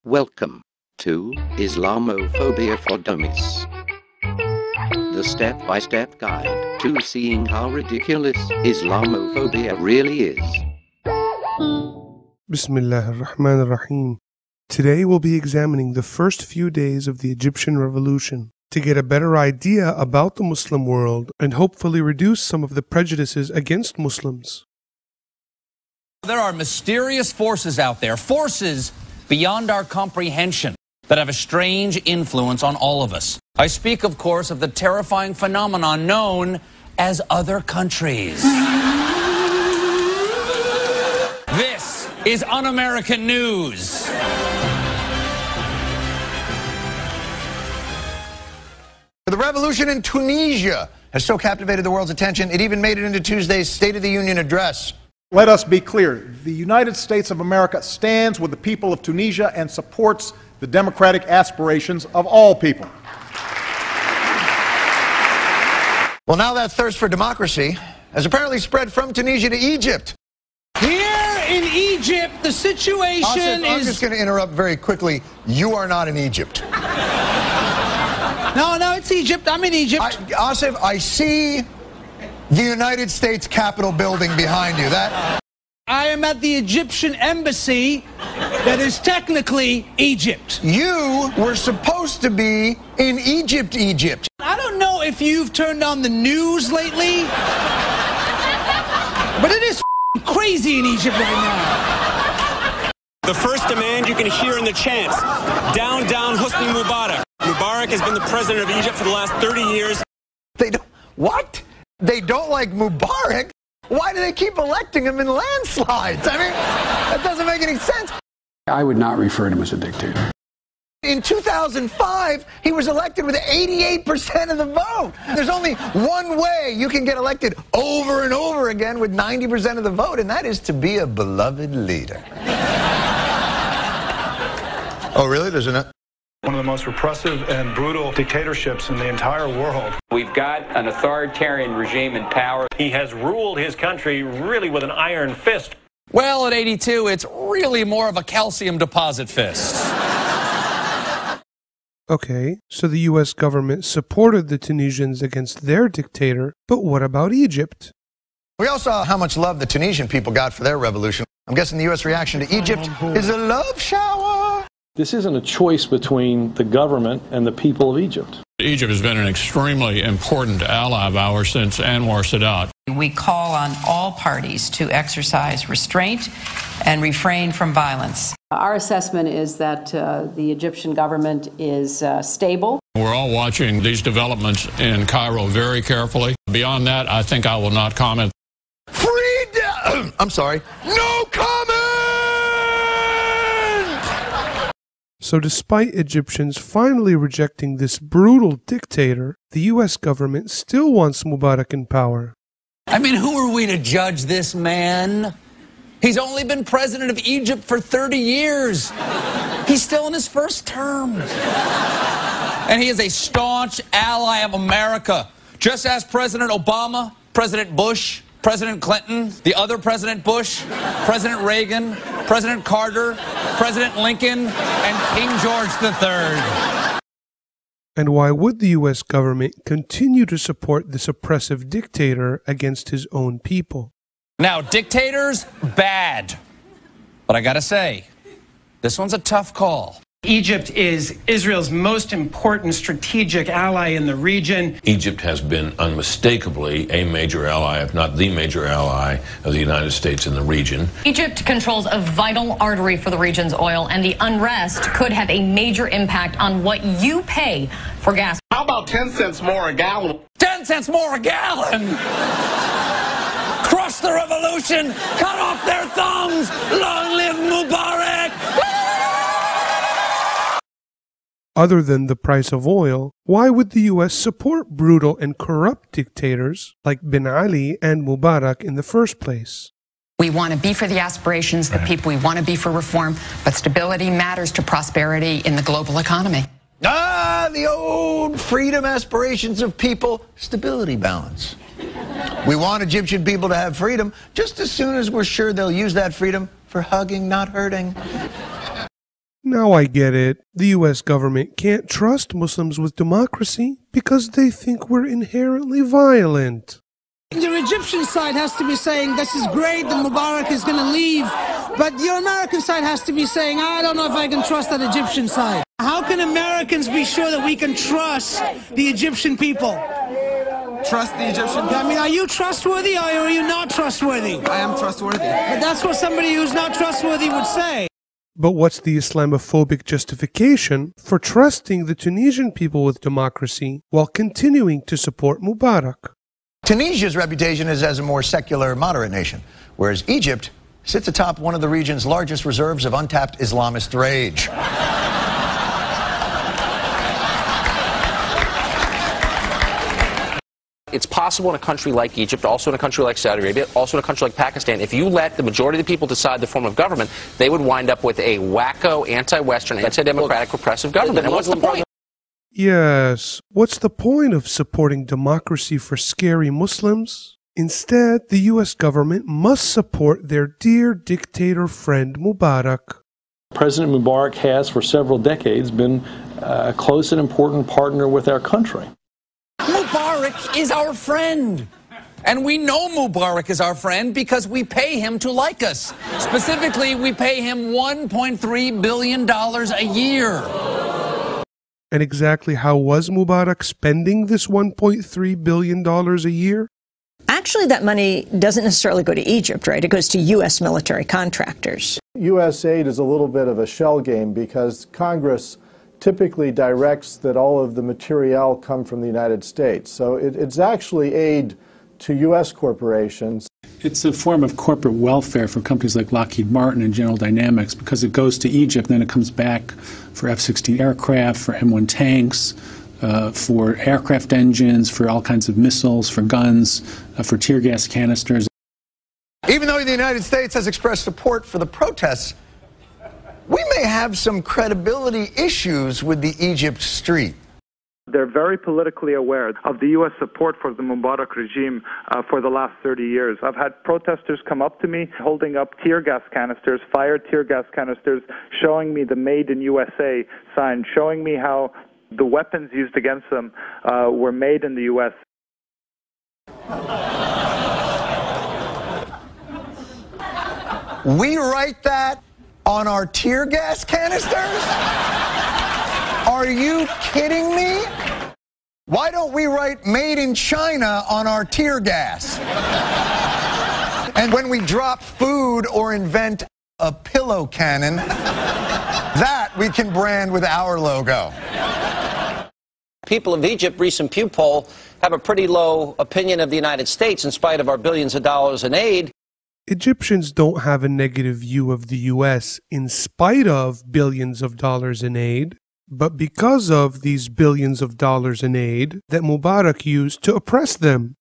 Welcome to Islamophobia for Dummies, the step-by-step guide to seeing how ridiculous Islamophobia really is. Bismillah ar-Rahman ar-Rahim. Today we'll be examining the first few days of the Egyptian Revolution to get a better idea about the Muslim world and hopefully reduce some of the prejudices against Muslims. There are mysterious forces out there, forces beyond our comprehension, that have a strange influence on all of us. I speak, of course, of the terrifying phenomenon known as other countries. This is Un-American News. The revolution in Tunisia has so captivated the world's attention, it even made it into Tuesday's State of the Union address. Let us be clear. The United States of America stands with the people of Tunisia and supports the democratic aspirations of all people. Well, now that thirst for democracy has apparently spread from Tunisia to Egypt. Here in Egypt, the situation I'm just going to interrupt very quickly. You are not in Egypt. No, it's Egypt. I'm in Egypt. Asif, I see the United States Capitol building behind you. I am at the Egyptian embassy that is technically Egypt. You were supposed to be in Egypt. I don't know if you've turned on the news lately, but it is crazy in Egypt right now. The first demand you can hear in the chants, down, down, Hosni Mubarak. Mubarak has been the president of Egypt for the last 30 years. What? They don't like Mubarak? Why do they keep electing him in landslides? I mean, that doesn't make any sense. I would not refer to him as a dictator. In 2005, he was elected with 88% of the vote. There's only one way you can get elected over and over again with 90% of the vote, and that is to be a beloved leader. Oh, really? There's an... One of the most repressive and brutal dictatorships in the entire world. We've got an authoritarian regime in power. He has ruled his country really with an iron fist. Well, at 82, it's really more of a calcium deposit fist. Okay, so the US government supported the Tunisians against their dictator, but what about Egypt? We all saw how much love the Tunisian people got for their revolution. I'm guessing the US reaction to Egypt is a love shower. This isn't a choice between the government and the people of Egypt. Egypt has been an extremely important ally of ours since Anwar Sadat. We call on all parties to exercise restraint and refrain from violence. Our assessment is that the Egyptian government is stable. We're all watching these developments in Cairo very carefully. Beyond that, I think I will not comment. Freedom! I'm sorry. No comment! So despite Egyptians finally rejecting this brutal dictator, the US government still wants Mubarak in power. I mean, who are we to judge this man? He's only been president of Egypt for 30 years. He's still in his first term. And he is a staunch ally of America. Just ask President Obama, President Bush, President Clinton, the other President Bush, President Reagan, President Carter, President Lincoln, and King George III. And why would the US government continue to support this oppressive dictator against his own people? Now, dictators, bad. But I gotta say, this one's a tough call. Egypt is Israel's most important strategic ally in the region. Egypt has been unmistakably a major ally, if not the major ally, of the United States in the region. Egypt controls a vital artery for the region's oil, and the unrest could have a major impact on what you pay for gas. How about 10 cents more a gallon? 10 cents more a gallon! Crush the revolution! Cut off their thumbs! Long live Mubarak! Other than the price of oil, why would the US support brutal and corrupt dictators like Ben Ali and Mubarak in the first place? We want to be for the aspirations of the people. We want to be for reform, but stability matters to prosperity in the global economy. The old freedom aspirations of people, stability balance. We want Egyptian people to have freedom just as soon as we're sure they'll use that freedom for hugging, not hurting. Now I get it. The US government can't trust Muslims with democracy because they think we're inherently violent. Your Egyptian side has to be saying, this is great, the Mubarak is going to leave. But your American side has to be saying, I don't know if I can trust that Egyptian side. How can Americans be sure that we can trust the Egyptian people? Trust the Egyptian people? I mean, are you trustworthy or are you not trustworthy? I am trustworthy. But that's what somebody who's not trustworthy would say. But what's the Islamophobic justification for trusting the Tunisian people with democracy while continuing to support Mubarak? Tunisia's reputation is as a more secular, moderate nation, whereas Egypt sits atop one of the region's largest reserves of untapped Islamist rage. It's possible in a country like Egypt, also in a country like Saudi Arabia, also in a country like Pakistan, if you let the majority of the people decide the form of government, they would wind up with a wacko, anti-Western, anti-democratic, repressive government. And what's the point? Yes, what's the point of supporting democracy for scary Muslims? Instead, the US government must support their dear dictator friend Mubarak. President Mubarak has for several decades been a close and important partner with our country. Mubarak is our friend. And we know Mubarak is our friend because we pay him to like us. Specifically, we pay him $1.3 billion a year. And exactly how was Mubarak spending this $1.3 billion a year? Actually, that money doesn't necessarily go to Egypt, right? It goes to U.S. military contractors. U.S. aid is a little bit of a shell game because Congress typically directs that all of the materiel come from the United States. So it's actually aid to U.S. corporations. It's a form of corporate welfare for companies like Lockheed Martin and General Dynamics because it goes to Egypt, then it comes back for F-16 aircraft, for M1 tanks, for aircraft engines, for all kinds of missiles, for guns, for tear gas canisters. Even though the United States has expressed support for the protests, we may have some credibility issues with the Egypt street. They're very politically aware of the U.S. support for the Mubarak regime for the last 30 years. I've had protesters come up to me holding up tear gas canisters, fired tear gas canisters, showing me the Made in USA sign, showing me how the weapons used against them were made in the U.S. We write that on our tear gas canisters? Are you kidding me? Why don't we write Made in China on our tear gas? And when we drop food or invent a pillow cannon, that we can brand with our logo. People of Egypt, recent Pew poll, have a pretty low opinion of the United States in spite of our billions of dollars in aid. Egyptians don't have a negative view of the US in spite of billions of dollars in aid, but because of these billions of dollars in aid that Mubarak used to oppress them.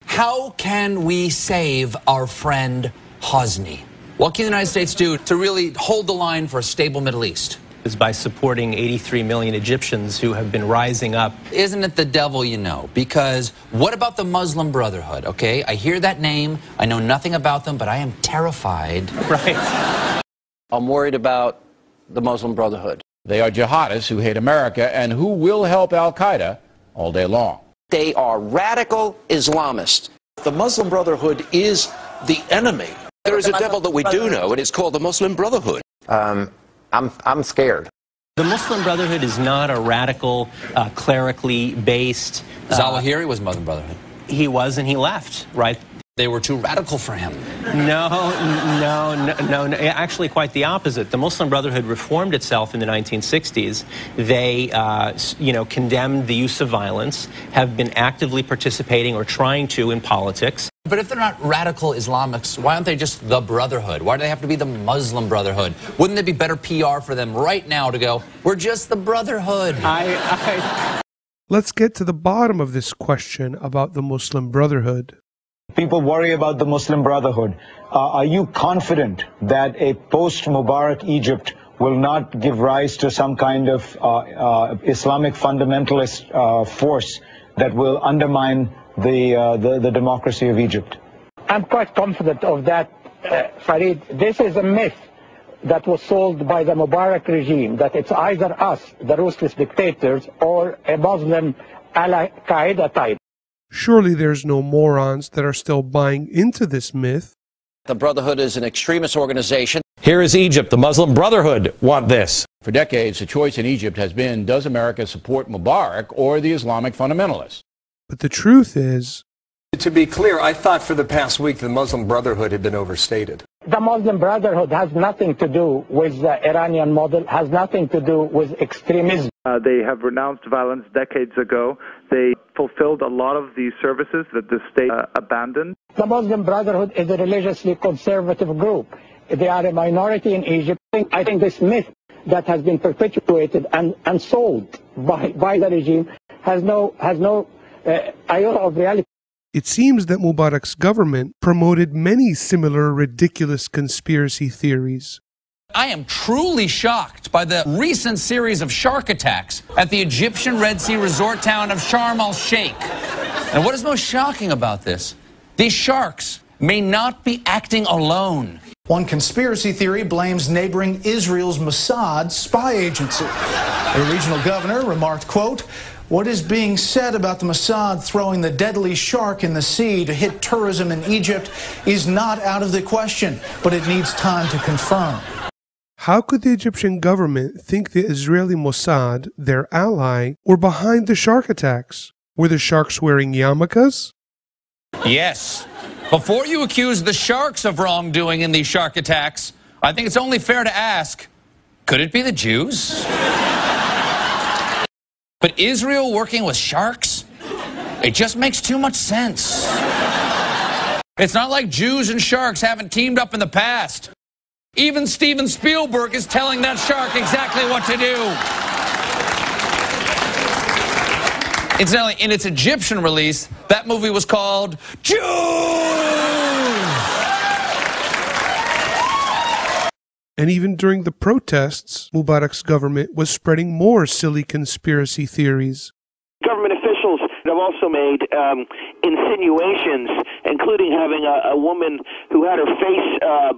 How can we save our friend Hosni? What can the United States do to really hold the line for a stable Middle East? Is by supporting 83 million Egyptians who have been rising up. Isn't it the devil you know? Because what about the Muslim Brotherhood, okay? I hear that name, I know nothing about them, but I am terrified. Right. I'm worried about the Muslim Brotherhood. They are jihadists who hate America and who will help al-Qaeda all day long. They are radical Islamists. The Muslim Brotherhood is the enemy. There is a devil that we do know, and it's called the Muslim Brotherhood. I'm scared. The Muslim Brotherhood is not a radical, clerically based... Zawahiri was Muslim Brotherhood. He was, and he left, right? They were too radical for him. No. Actually, quite the opposite. The Muslim Brotherhood reformed itself in the 1960s. They, condemned the use of violence, have been actively participating or trying to in politics. But if they're not radical Islamics, why aren't they just the Brotherhood? Why do they have to be the Muslim Brotherhood? Wouldn't it be better PR for them right now to go, we're just the Brotherhood? Let's get to the bottom of this question about the Muslim Brotherhood. People worry about the Muslim Brotherhood. Are you confident that a post-Mubarak Egypt will not give rise to some kind of Islamic fundamentalist force that will undermine the democracy of Egypt? I'm quite confident of that, Farid. This is a myth that was sold by the Mubarak regime, that it's either us, the ruthless dictators, or a Muslim Al-Qaeda type. Surely there's no morons that are still buying into this myth. The Brotherhood is an extremist organization. Here is Egypt. The Muslim Brotherhood want this. For decades, the choice in Egypt has been, does America support Mubarak or the Islamic fundamentalists? But the truth is, to be clear, I thought for the past week the Muslim Brotherhood had been overstated. The Muslim Brotherhood has nothing to do with the Iranian model, has nothing to do with extremism. They have renounced violence decades ago. They fulfilled a lot of the services that the state abandoned. The Muslim Brotherhood is a religiously conservative group. They are a minority in Egypt. I think this myth that has been perpetuated and sold by the regime has no iota of reality. It seems that Mubarak's government promoted many similar ridiculous conspiracy theories. I am truly shocked by the recent series of shark attacks at the Egyptian Red Sea resort town of Sharm el-Sheikh. And what is most shocking about this? These sharks may not be acting alone. One conspiracy theory blames neighboring Israel's Mossad spy agency. A regional governor remarked, quote, "What is being said about the Mossad throwing the deadly shark in the sea to hit tourism in Egypt is not out of the question, but it needs time to confirm." How could the Egyptian government think the Israeli Mossad, their ally, were behind the shark attacks? Were the sharks wearing yarmulkes? Yes. Before you accuse the sharks of wrongdoing in these shark attacks, I think it's only fair to ask, could it be the Jews? But Israel working with sharks? It just makes too much sense. It's not like Jews and sharks haven't teamed up in the past. Even Steven Spielberg is telling that shark exactly what to do. Incidentally, in its Egyptian release, that movie was called Jews! And even during the protests, Mubarak's government was spreading more silly conspiracy theories. Government officials have also made insinuations, including having a woman who had her face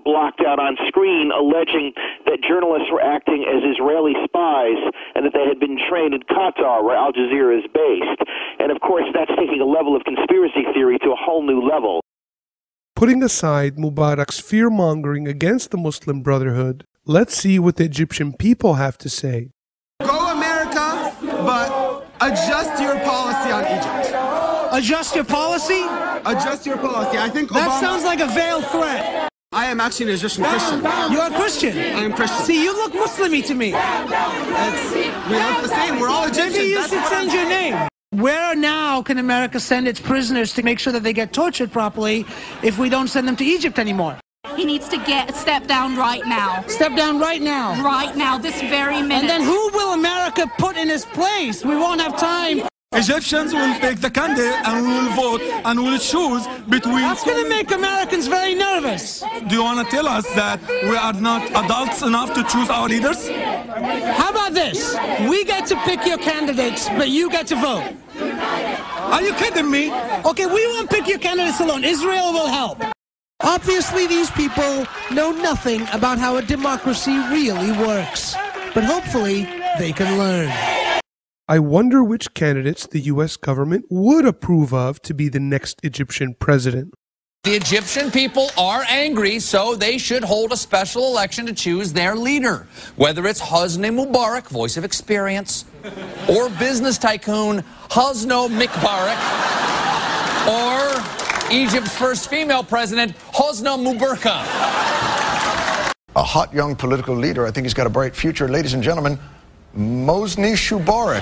blocked out on screen, alleging that journalists were acting as Israeli spies and that they had been trained in Qatar, where Al Jazeera is based. And of course, that's taking a level of conspiracy theory to a whole new level. Putting aside Mubarak's fear-mongering against the Muslim Brotherhood, let's see what the Egyptian people have to say. Go America, but adjust your policy on Egypt. Adjust your policy? Adjust your policy. I think that Obama... sounds like a veiled threat. I am actually an Egyptian Christian. You're a Christian? I am Christian. See, you look Muslim-y to me. We look the same. We're all Egyptians. Maybe you should change your name. Where now can America send its prisoners to make sure that they get tortured properly if we don't send them to Egypt anymore? He needs to step down right now. Step down right now? Right now, this very minute. And then who will America put in his place? We won't have time. Egyptians will pick the candidate and we will vote and we will choose between... That's going to make Americans very nervous. Do you want to tell us that we are not adults enough to choose our leaders? How about this? We get to pick your candidates, but you get to vote. Are you kidding me? Okay, we won't pick your candidates alone. Israel will help. Obviously, these people know nothing about how a democracy really works. But hopefully, they can learn. I wonder which candidates the U.S. government would approve of to be the next Egyptian president. The Egyptian people are angry, so they should hold a special election to choose their leader. Whether it's Hosni Mubarak, voice of experience, or business tycoon Hosno Mikbarak, or Egypt's first female president, Hosna Mubaraka. A hot young political leader. I think he's got a bright future. Ladies and gentlemen, Hosni Mubarak.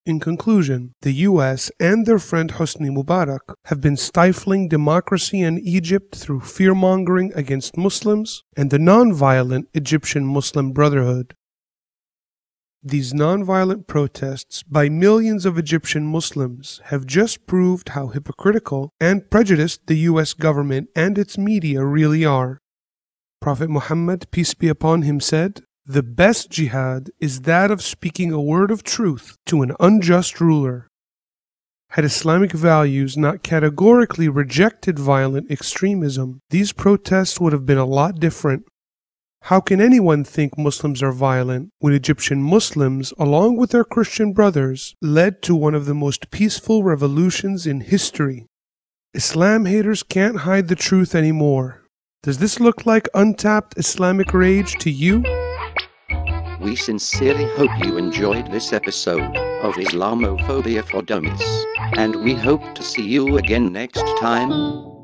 In conclusion, the U.S. and their friend Hosni Mubarak have been stifling democracy in Egypt through fear-mongering against Muslims and the non-violent Egyptian Muslim Brotherhood. These non-violent protests by millions of Egyptian Muslims have just proved how hypocritical and prejudiced the U.S. government and its media really are. Prophet Muhammad, peace be upon him, said, "The best jihad is that of speaking a word of truth to an unjust ruler." Had Islamic values not categorically rejected violent extremism, these protests would have been a lot different. How can anyone think Muslims are violent when Egyptian Muslims, along with their Christian brothers, led to one of the most peaceful revolutions in history? Islam haters can't hide the truth anymore. Does this look like untapped Islamic rage to you? We sincerely hope you enjoyed this episode of Islamophobia for Dummies, and we hope to see you again next time.